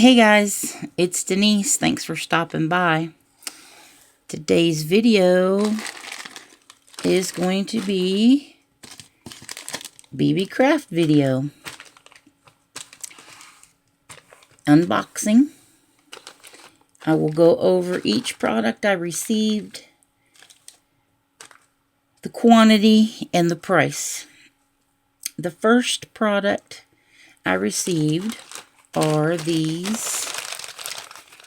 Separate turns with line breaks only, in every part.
Hey guys, it's Denise. Thanks for stopping by. Today's video is going to be Beebeecraft video. Unboxing. I will go over each product I received, the quantity, and the price. The first product I received are these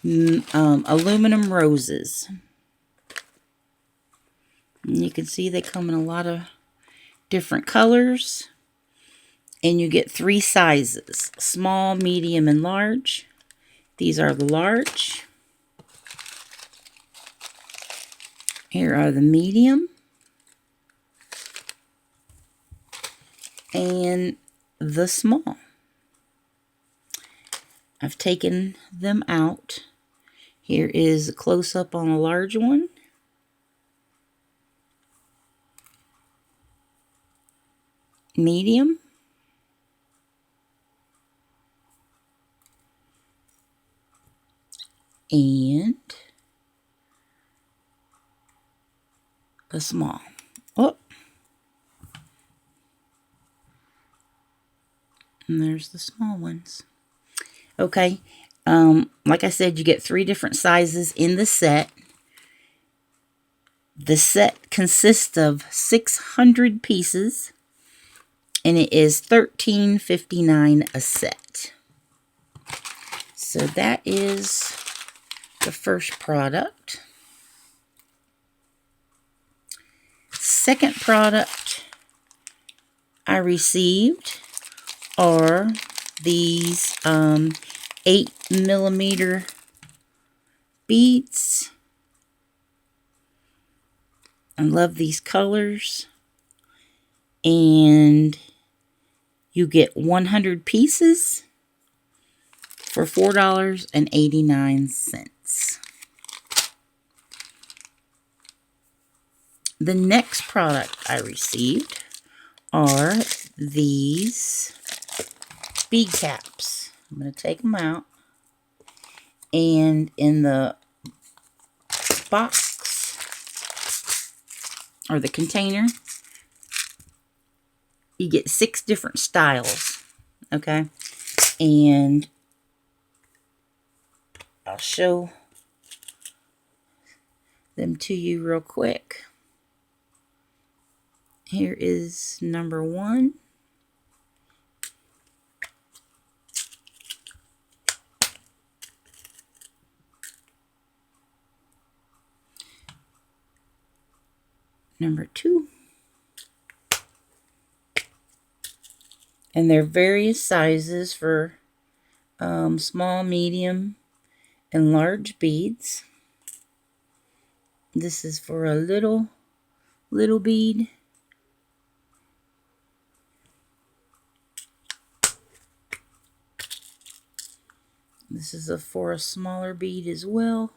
aluminum roses. And you can see they come in a lot of different colors, and you get 3 sizes: small, medium, and large. These are the large. Here are the medium and the small. I've taken them out. Here is a close-up on a large one. Medium. And a small. Oh. And there's the small ones. Okay. Like I said, you get 3 different sizes in the set. The set consists of 600 pieces, and it is $13.59 a set. So that is the first product. Second product I received are these 8mm beads. I love these colors. And you get 100 pieces for $4.89. The next product I received are these bead caps. I'm going to take them out. And in the box, or the container, you get 6 different styles. Okay? And I'll show them to you real quick. Here is number 1. Number 2. And they're various sizes for small, medium, and large beads. This is for a little bead. This is for a smaller bead as well.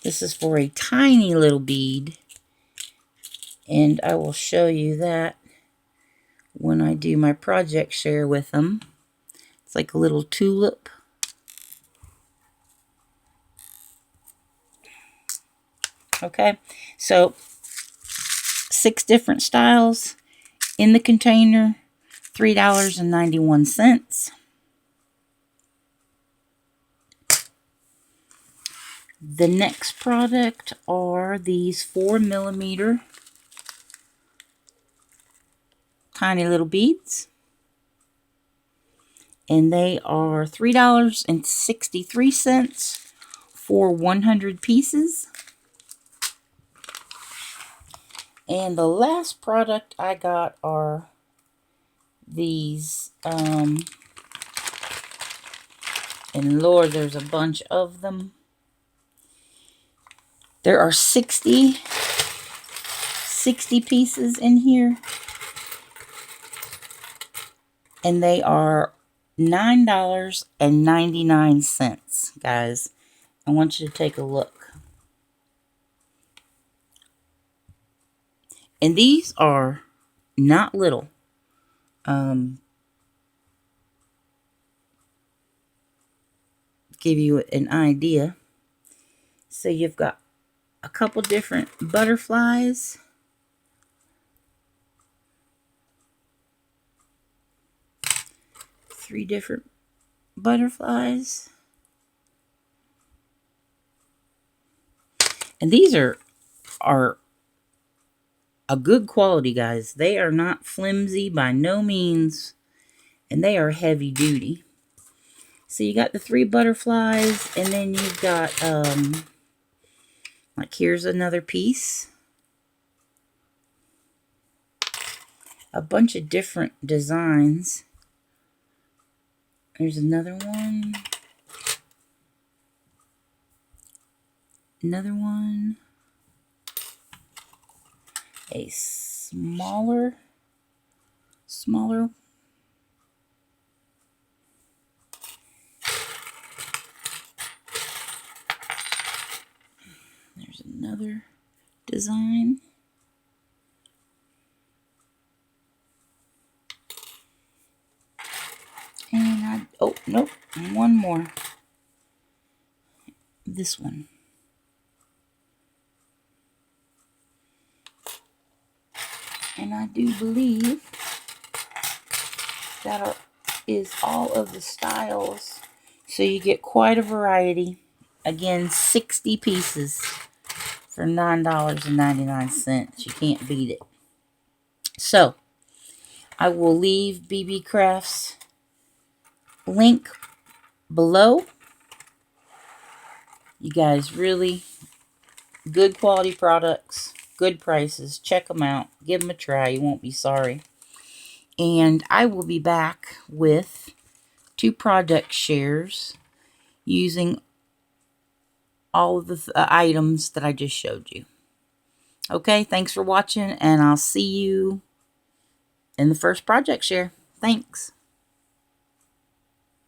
This is for a tiny little bead, and I will show you that when I do my project share with them. It's like a little tulip. Okay, so 6 different styles in the container, $3.91. The next product are these 4mm tiny little beads. And they are $3.63 for 100 pieces. And the last product I got are these, and Lord, there's a bunch of them. There are 60 pieces in here. And they are $9.99, guys. I want you to take a look. And these are not little. Give you an idea. So you've got a couple different butterflies. Three different butterflies. And these are a good quality, guys. They are not flimsy by no means, and they are heavy duty. So you got the three butterflies, and then you've got like, here's another piece. A bunch of different designs. There's another one. Another one. A smaller. There's another design. And oh, nope, one more. This one. And I do believe that is all of the styles. So you get quite a variety. Again, 60 pieces for $9.99. You can't beat it. So, I will leave Beebeecraft's link below. You guys, really good quality products, good prices. Check them out. Give them a try. You won't be sorry. And I will be back with 2 product shares using all of the items that I just showed you. Okay, thanks for watching, and I'll see you in the first project share. Thanks.